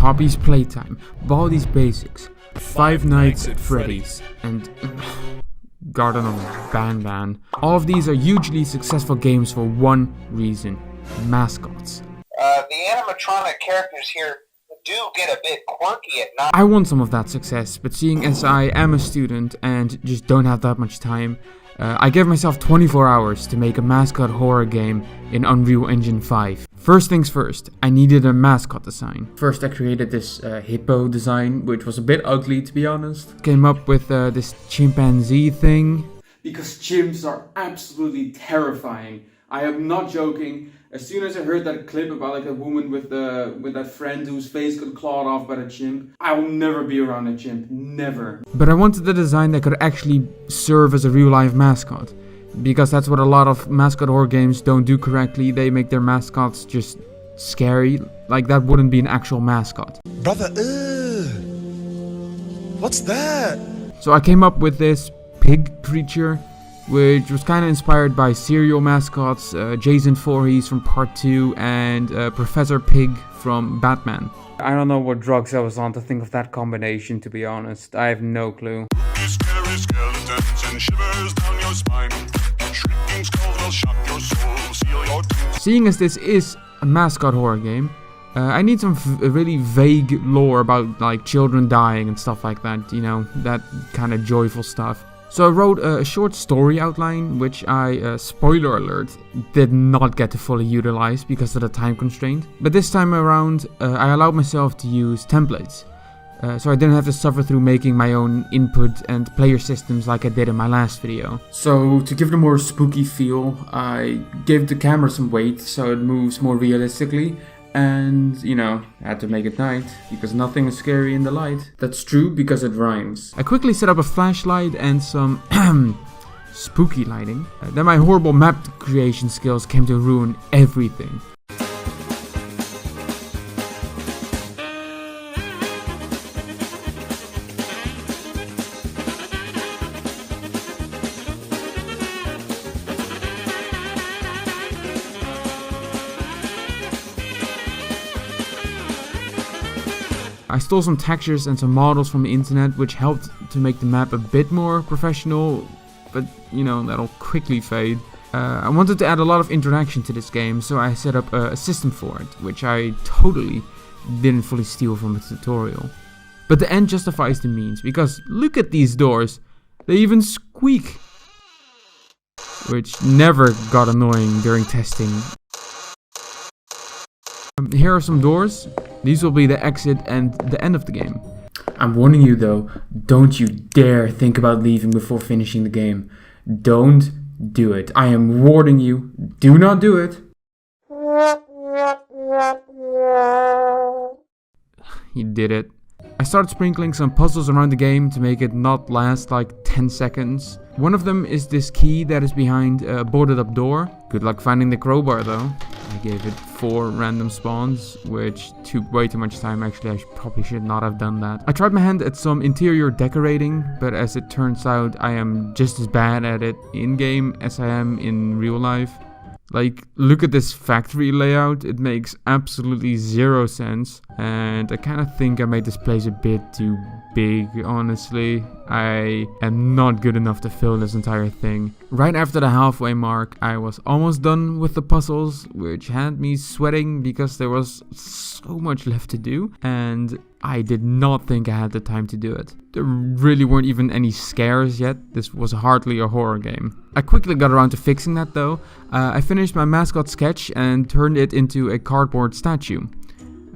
Poppy's Playtime, Baldi's Basics, Five Nights at Freddy's, and Garten of Banban. All of these are hugely successful games for one reason: mascots. The animatronic characters here do get a bit quirky at night. I want some of that success, but seeing as I am a student and just don't have that much time, I gave myself 24 hours to make a mascot horror game in Unreal Engine 5. First things first, I needed a mascot design. First I created this hippo design, which was a bit ugly to be honest. Came up with this chimpanzee thing. Because chimps are absolutely terrifying. I am not joking. As soon as I heard that clip about like a woman with that friend whose face got clawed off by the chimp, I will never be around a chimp, never. But I wanted a design that could actually serve as a real life mascot, because that's what a lot of mascot horror games don't do correctly. They make their mascots just scary, like that wouldn't be an actual mascot. Brother, what's that? So I came up with this pig creature, which was kind of inspired by serial mascots, Jason Voorhees from Part 2 and Professor Pig from Batman. I don't know what drugs I was on to think of that combination, to be honest. I have no clue. Scary skeletons and shivers down your spine. Shrieking skulls will shock your soul, seal your teeth. Seeing as this is a mascot horror game, I need some really vague lore about like children dying and stuff like that, you know, that kind of joyful stuff. So I wrote a short story outline, which I, spoiler alert, did not get to fully utilize because of the time constraint. But this time around, I allowed myself to use templates. So I didn't have to suffer through making my own input and player systems like I did in my last video. So to give it a more spooky feel, I gave the camera some weight so it moves more realistically. And, you know, I had to make it night, because nothing is scary in the light. That's true, because it rhymes. I quickly set up a flashlight and some spooky lighting. Then my horrible map creation skills came to ruin everything. I stole some textures and some models from the internet, which helped to make the map a bit more professional, but you know, that'll quickly fade. I wanted to add a lot of interaction to this game, so I set up a system for it, which I totally didn't fully steal from a tutorial. But the end justifies the means, because look at these doors, they even squeak, which never got annoying during testing. Here are some doors. These will be the exit and the end of the game. I'm warning you though, don't you dare think about leaving before finishing the game. Don't do it. I am warning you, do not do it. He did it. I started sprinkling some puzzles around the game to make it not last like 10 seconds. One of them is this key that is behind a boarded up door. Good luck finding the crowbar though. I gave it 4 random spawns, which took way too much time. Actually, I probably should not have done that. I tried my hand at some interior decorating, but as it turns out, I am just as bad at it in-game as I am in real life. Like, look at this factory layout, it makes absolutely zero sense, and I kind of think I made this place a bit too big, honestly. I am not good enough to fill this entire thing. Right after the halfway mark, I was almost done with the puzzles, which had me sweating because there was so much left to do, and I did not think I had the time to do it. There really weren't even any scares yet. This was hardly a horror game. I quickly got around to fixing that though. I finished my mascot sketch and turned it into a cardboard statue.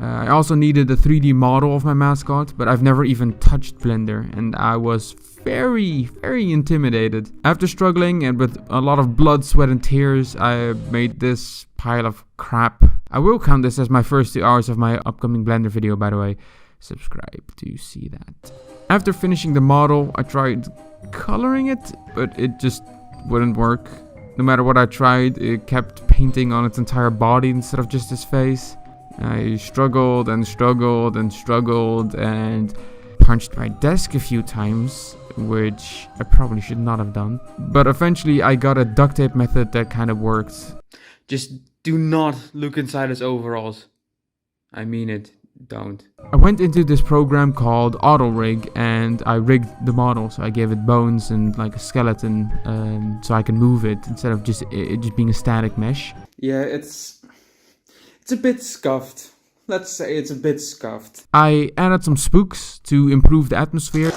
I also needed a 3D model of my mascot, but I've never even touched Blender, and I was very intimidated. After struggling and with a lot of blood, sweat and tears, I made this pile of crap. I will count this as my first 2 hours of my upcoming Blender video, by the way. Subscribe to see that. After finishing the model, I tried coloring it, but it just wouldn't work. No matter what I tried, it kept painting on its entire body instead of just his face. I struggled and struggled and struggled and punched my desk a few times, which I probably should not have done. But eventually I got a duct tape method that kind of worked. Just do not look inside his overalls. I mean it, don't. I went into this program called Auto Rig and I rigged the model. So I gave it bones and like a skeleton so I can move it instead of just being a static mesh. Yeah, it's a bit scuffed. Let's say it's a bit scuffed. I added some spooks to improve the atmosphere.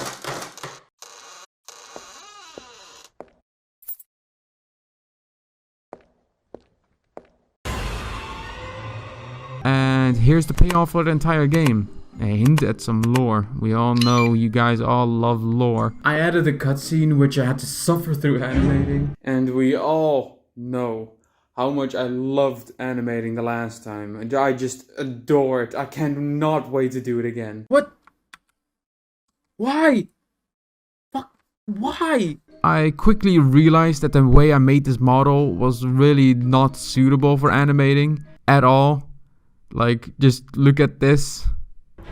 And here's the payoff for the entire game. A hint at some lore. We all know you guys all love lore. I added a cutscene which I had to suffer through animating. And we all know how much I loved animating the last time. And I just adore it. I cannot wait to do it again. What? Why? Fuck. Why? I quickly realized that the way I made this model was really not suitable for animating at all. Like, just look at this.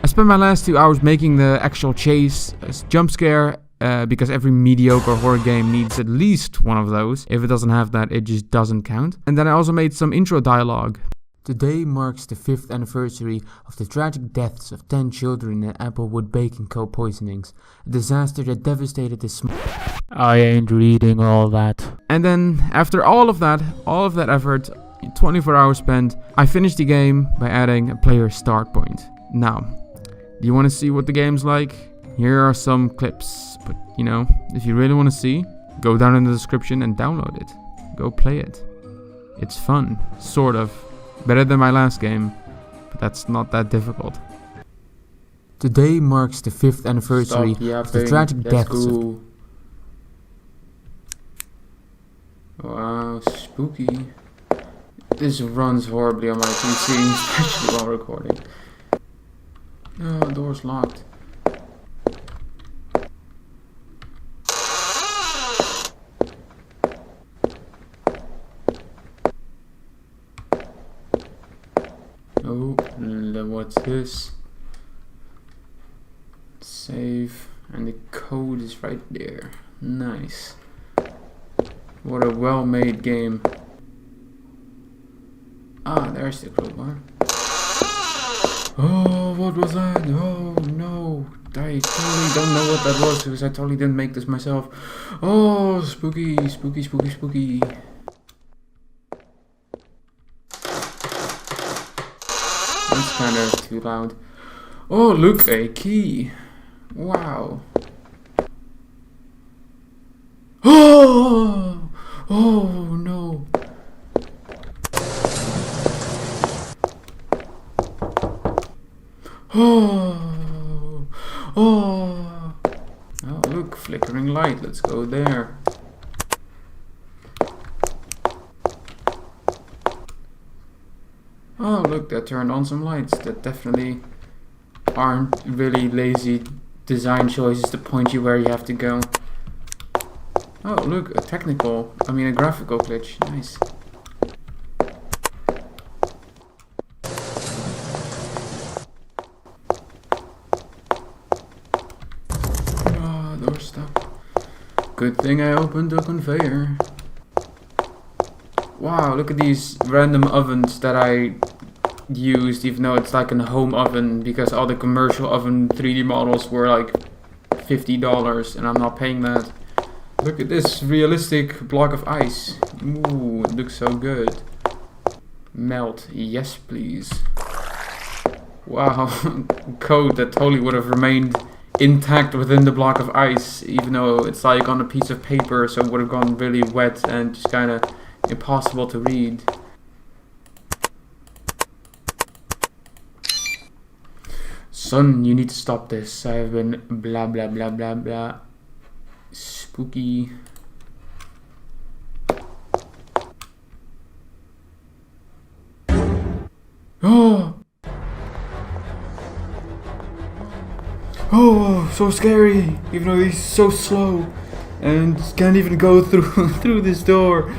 I spent my last 2 hours making the actual chase jump scare because every mediocre horror game needs at least one of those. If it doesn't have that, it just doesn't count. And then I also made some intro dialogue. Today marks the 5th anniversary of the tragic deaths of 10 children in Applewood Baking Co. poisonings. A disaster that devastated this small... I ain't reading all that. And then, after all of that effort, 24 hours spent, I finished the game by adding a player start point. Now, do you want to see what the game's like? Here are some clips, but you know, if you really want to see, go down in the description and download it. Go play it. It's fun, sort of. Better than my last game, but that's not that difficult. Today marks the 5th anniversary of the tragic deaths of... Wow, spooky. This runs horribly on my PC, especially while recording. Oh, door's locked. Oh, what's this? Save, and the code is right there. Nice. What a well-made game. Ah, there's the crowbar. Oh, what was that? Oh, no. I totally don't know what that was because I totally didn't make this myself. Oh, spooky, spooky, spooky, spooky. That's kind of too loud. Oh, look, a key. Wow. Oh, oh no. Oh, oh. Oh, look, flickering light. Let's go there. Oh, look, that turned on some lights. That definitely aren't really lazy design choices to point you where you have to go. Oh, look, a graphical glitch. Nice. Oh, door stuck. Good thing I opened the conveyor. Wow, look at these random ovens that I used, even though it's like a home oven, because all the commercial oven 3D models were like $50 and I'm not paying that. Look at this realistic block of ice. Ooh, it looks so good. Melt, yes please. Wow, code that totally would have remained intact within the block of ice, even though it's like on a piece of paper, so it would have gone really wet and just kind of impossible to read. Son, you need to stop this. I have been blah blah blah blah blah. Spooky. Oh! Oh, so scary! Even though he's so slow and can't even go through this door.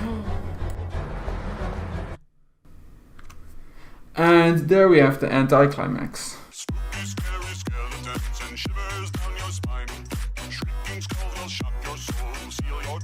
And there we have the anticlimax. Spooky, scary skeletons and shivers down your spine. Shrieking skulls will shock your soul, seal your